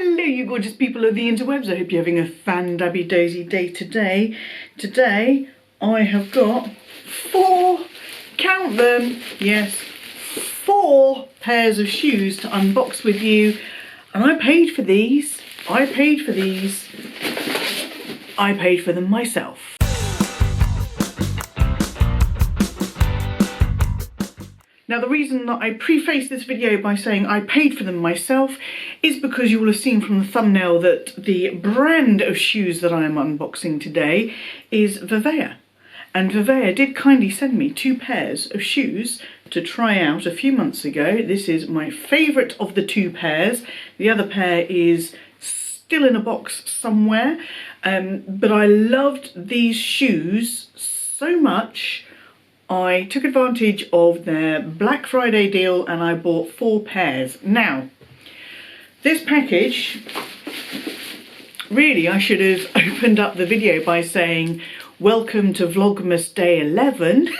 Hello you gorgeous people of the interwebs, I hope you're having a fan-dabby-dozy day today. Today I have got 4, count them, yes, 4 pairs of shoes to unbox with you. And I paid for these, I paid for them myself. Now the reason that I preface this video by saying I paid for them myself is because you will have seen from the thumbnail that the brand of shoes that I am unboxing today is VIVAIA. And VIVAIA did kindly send me 2 pairs of shoes to try out a few months ago. This is my favourite of the 2 pairs. The other pair is still in a box somewhere. But I loved these shoes so much I took advantage of their Black Friday deal and I bought 4 pairs. Now, this package, really I should have opened up the video by saying, welcome to Vlogmas Day 11.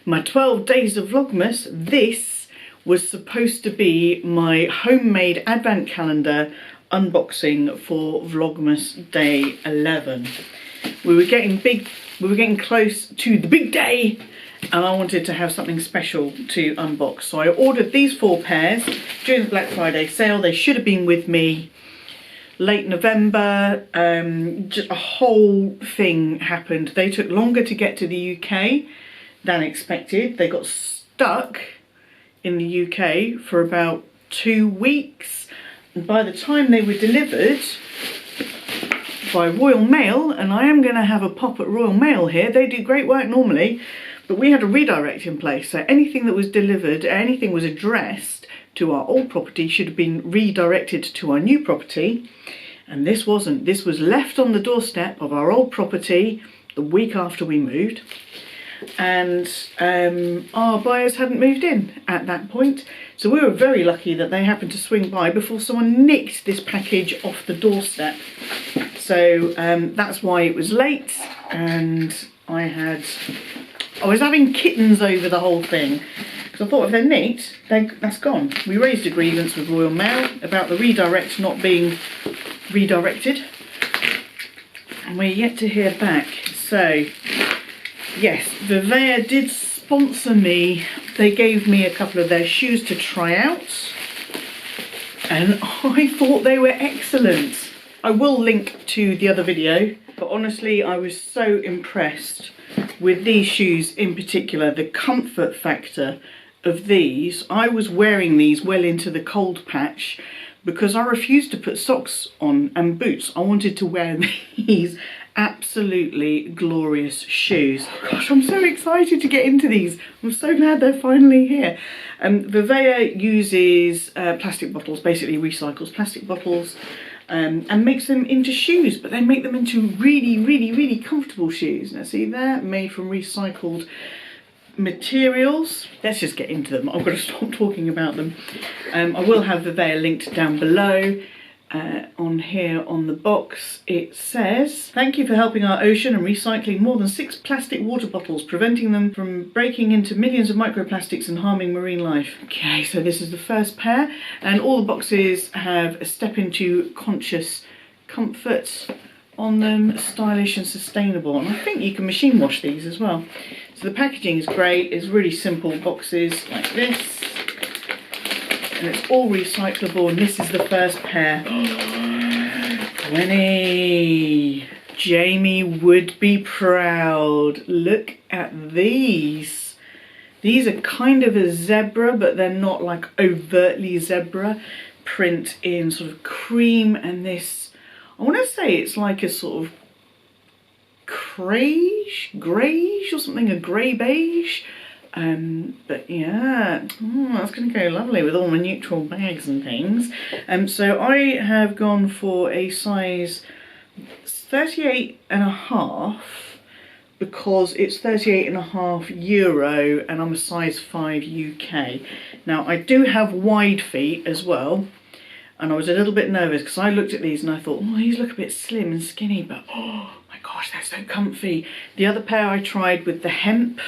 My 12 days of Vlogmas. This was supposed to be my homemade advent calendar unboxing for Vlogmas Day 11. We were getting close to the big day and I wanted to have something special to unbox. So I ordered these 4 pairs during the Black Friday sale. They should have been with me late November. Just a whole thing happened. They took longer to get to the UK than expected. They got stuck in the UK for about 2 weeks. And by the time they were delivered by Royal Mail, and I am going to have a pop at Royal Mail here, they do great work normally, but we had a redirect in place, so anything that was delivered, anything was addressed to our old property should have been redirected to our new property, and this wasn't. This was left on the doorstep of our old property the week after we moved, and our buyers hadn't moved in at that point, so we were very lucky that they happened to swing by before someone nicked this package off the doorstep. So that's why it was late, and I was having kittens over the whole thing, because I thought if they're nicked, that's gone. We raised a grievance with Royal Mail about the redirect not being redirected, and we're yet to hear back. So yes, VIVAIA did sponsor me. They gave me a couple of their shoes to try out, and I thought they were excellent. I will link to the other video, but honestly I was so impressed with these shoes in particular. The comfort factor of these, I was wearing these well into the cold patch because I refused to put socks on and boots. I wanted to wear these absolutely glorious shoes. Gosh, I'm so excited to get into these. I'm so glad they're finally here. VIVAIA uses plastic bottles, basically recycles plastic bottles, and makes them into shoes, but they make them into really comfortable shoes. Now see, they're made from recycled materials. Let's just get into them. I've got to stop talking about them. I will have VIVAIA linked down below. On here on the box it says, thank you for helping our ocean and recycling more than 6 plastic water bottles, preventing them from breaking into millions of microplastics and harming marine life. Okay, so this is the first pair, and all the boxes have a step into conscious comfort on them, stylish and sustainable, and I think you can machine wash these as well. So the packaging is great. It's really simple boxes like this, and it's all recyclable, and this is the first pair. Gwenny, Jamie would be proud. Look at these. These are kind of a zebra, but they're not like overtly zebra. Print in sort of cream, and this, I want to say it's like a sort of greyish or something, a grey beige. But yeah, that's going to go lovely with all my neutral bags and things. So I have gone for a size 38.5 because it's 38.5 euro and I'm a size 5 UK. Now I do have wide feet as well, and I was a little bit nervous because I looked at these and I thought, oh, these look a bit slim and skinny, but oh my gosh, they're so comfy. The other pair I tried with the hemp,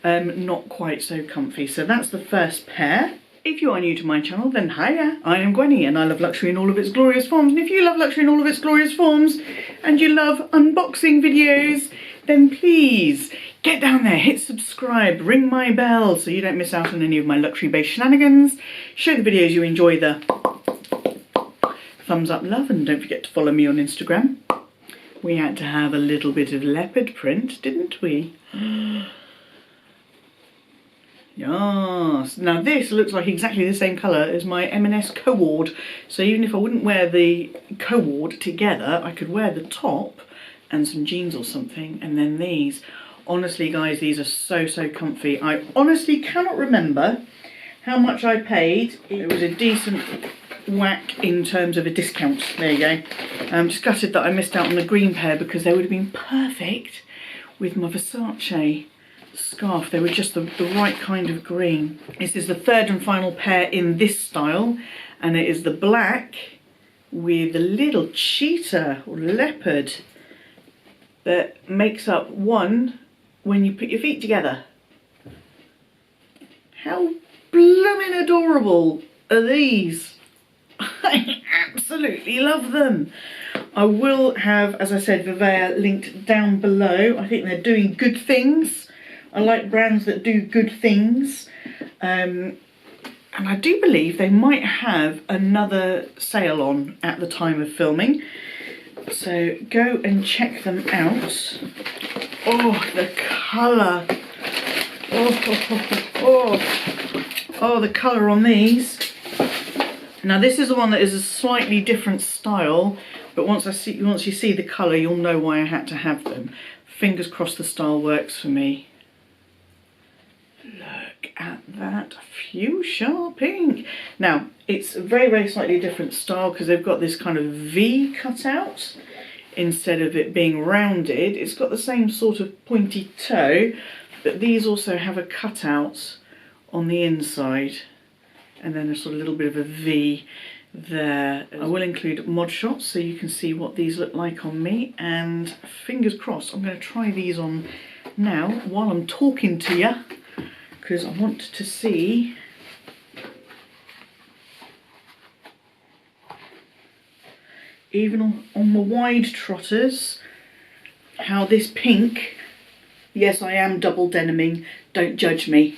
not quite so comfy. So that's the first pair. If you are new to my channel, then hiya, I am Gwenny and I love luxury in all of its glorious forms. And if you love luxury in all of its glorious forms and you love unboxing videos, then please get down there, hit subscribe, ring my bell so you don't miss out on any of my luxury based shenanigans. Show the videos you enjoy the thumbs up love, and don't forget to follow me on Instagram. We had to have a little bit of leopard print, didn't we? Yes. Now this looks like exactly the same colour as my M&S co-ord. So even if I wouldn't wear the co-ord together, I could wear the top and some jeans or something, and then these. Honestly guys, these are so comfy. I honestly cannot remember how much I paid. It was a decent whack in terms of a discount. There you go. I'm just gutted that I missed out on the green pair because they would have been perfect with my Versace scarf. They were just the right kind of green. This is the third and final pair in this style, and it is the black with the little cheetah or leopard that makes up one when you put your feet together. How blooming adorable are these? I absolutely love them. I will have, as I said, VIVAIA linked down below. I think they're doing good things. I like brands that do good things, and I do believe they might have another sale on at the time of filming, so go and check them out. Oh, the colour! Oh, the colour on these. Now this is the one that is a slightly different style, but once you see the colour, you'll know why I had to have them. Fingers crossed the style works for me. Look at that fuchsia pink. Now, it's a very slightly different style because they've got this kind of V cutout instead of it being rounded. It's got the same sort of pointy toe, but these also have a cutout on the inside and then a sort of little bit of a V there. I will include mod shots so you can see what these look like on me, and fingers crossed I'm going to try these on now while I'm talking to you, because I want to see even on the wide trotters how this pink, yes I am double deniming, don't judge me.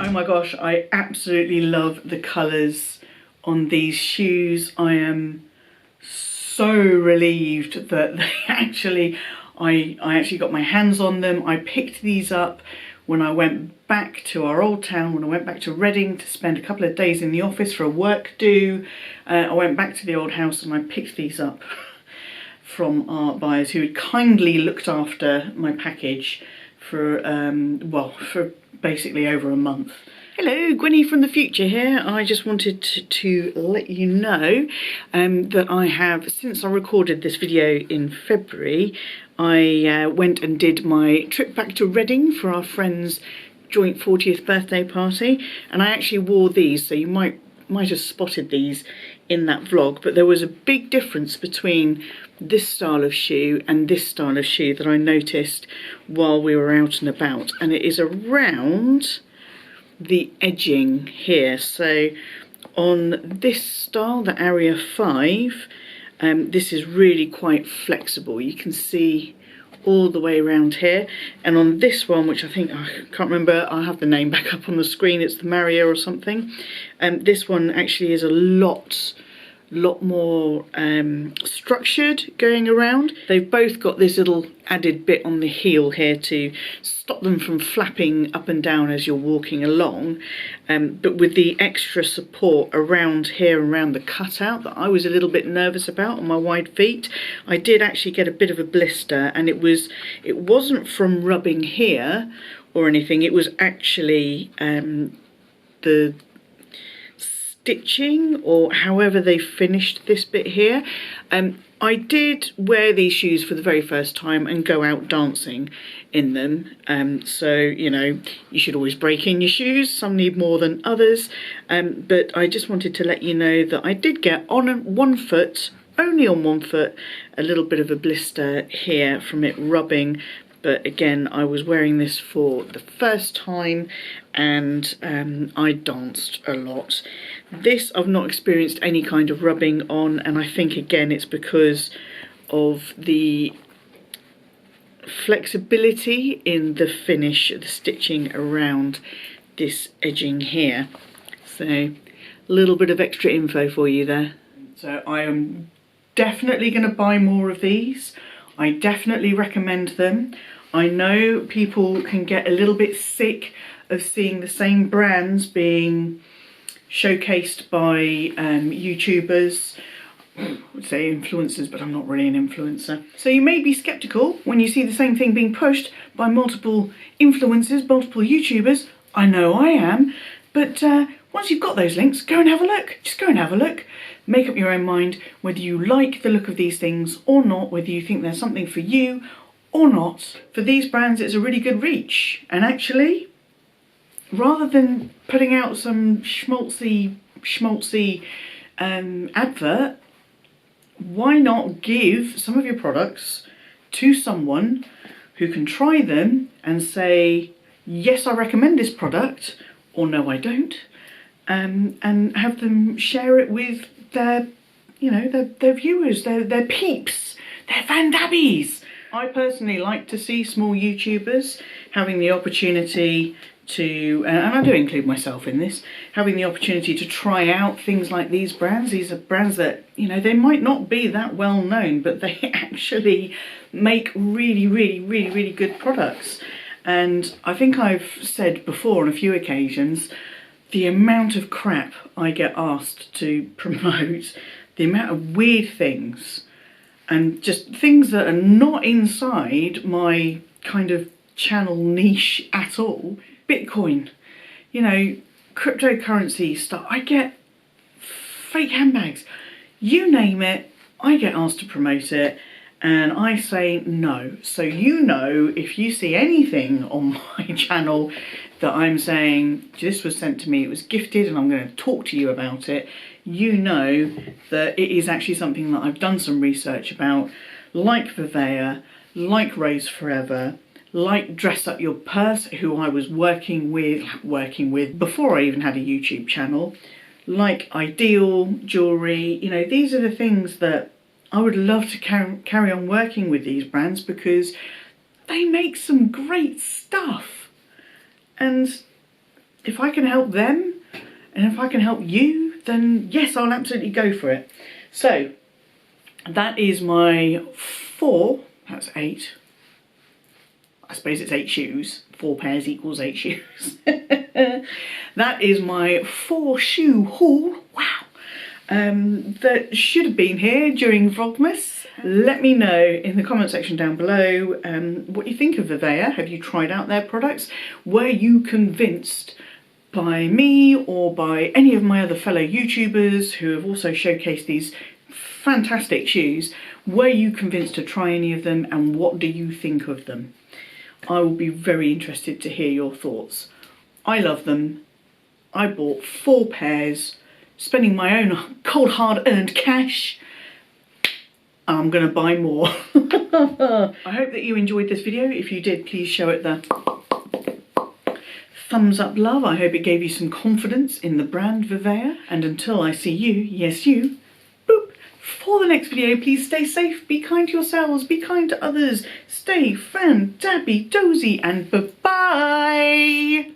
Oh my gosh, I absolutely love the colours on these shoes. I am so relieved that they I actually got my hands on them. I picked these up when I went back to our old town, when I went back to Reading to spend a couple of days in the office for a work do. I went back to the old house and I picked these up from our buyers who had kindly looked after my package for, well, for basically over a month. Hello, Gwenny from the future here. I just wanted to let you know that I have, since I recorded this video in February, I went and did my trip back to Reading for our friend's joint 40th birthday party, and I actually wore these, so you might have spotted these in that vlog, but there was a big difference between this style of shoe and this style of shoe that I noticed while we were out and about, and it is around the edging here. So on this style, the Area 5, this is really quite flexible. You can see all the way around here. And on this one, which I think, I can't remember, I'll have the name back up on the screen, it's the Maria or something. This one actually is a lot more structured going around. They've both got this little added bit on the heel here to stop them from flapping up and down as you're walking along, but with the extra support around here, around the cutout, that I was a little bit nervous about on my wide feet. I did actually get a bit of a blister, and it wasn't from rubbing here or anything. It was actually the stitching, or however they finished this bit here. I did wear these shoes for the very first time and go out dancing in them, so you know, you should always break in your shoes. Some need more than others, but I just wanted to let you know that I did get on one foot, only on one foot, a little bit of a blister here from it rubbing. But again, I was wearing this for the first time, and I danced a lot. This I've not experienced any kind of rubbing on, and I think again it's because of the flexibility in the finish, the stitching around this edging here. So a little bit of extra info for you there. So I am definitely going to buy more of these. I definitely recommend them. I know people can get a little bit sick of seeing the same brands being showcased by YouTubers. I would say influencers, but I'm not really an influencer. So you may be skeptical when you see the same thing being pushed by multiple influencers, multiple YouTubers. I know I am. But once you've got those links, go and have a look. Just go and have a look. Make up your own mind whether you like the look of these things or not, whether you think there's something for you or not. For these brands, it's a really good reach. And actually, rather than putting out some schmaltzy advert, why not give some of your products to someone who can try them and say, yes, I recommend this product, or no, I don't, and have them share it with their, you know, their viewers, their peeps, their fandabbies. I personally like to see small YouTubers having the opportunity to, and I do include myself in this, having the opportunity to try out things like these brands. These are brands that, you know, they might not be that well known, but they actually make really good products. And I think I've said before on a few occasions, the amount of crap I get asked to promote, the amount of weird things, and just things that are not inside my kind of channel niche at all. Bitcoin, you know, cryptocurrency stuff. I get fake handbags. You name it, I get asked to promote it, and I say no. So you know, if you see anything on my channel that I'm saying, this was sent to me, it was gifted, and I'm going to talk to you about it, you know that it is actually something that I've done some research about, like VIVAIA, like Rose Forever, like Dress Up Your Purse, who I was working with before I even had a YouTube channel, like Ideal Jewellery. You know, these are the things that I would love to carry on working with these brands, because they make some great stuff. And if I can help them, and if I can help you, then yes, I'll absolutely go for it. So that is my 4, that's 8. I suppose it's 8 shoes. 4 pairs equals 8 shoes. That is my 4 shoe haul. Wow. That should have been here during Vlogmas. Let me know in the comment section down below what you think of VIVAIA. Have you tried out their products? Were you convinced by me or by any of my other fellow YouTubers who have also showcased these fantastic shoes? Were you convinced to try any of them, and what do you think of them? I will be very interested to hear your thoughts. I love them. I bought 4 pairs, spending my own cold hard earned cash. I'm going to buy more. I hope that you enjoyed this video. If you did, please show it the thumbs up love. I hope it gave you some confidence in the brand VIVAIA. And until I see you, yes you, boop, for the next video, please stay safe, be kind to yourselves, be kind to others, stay fan-dabby-dozy, and bye-bye.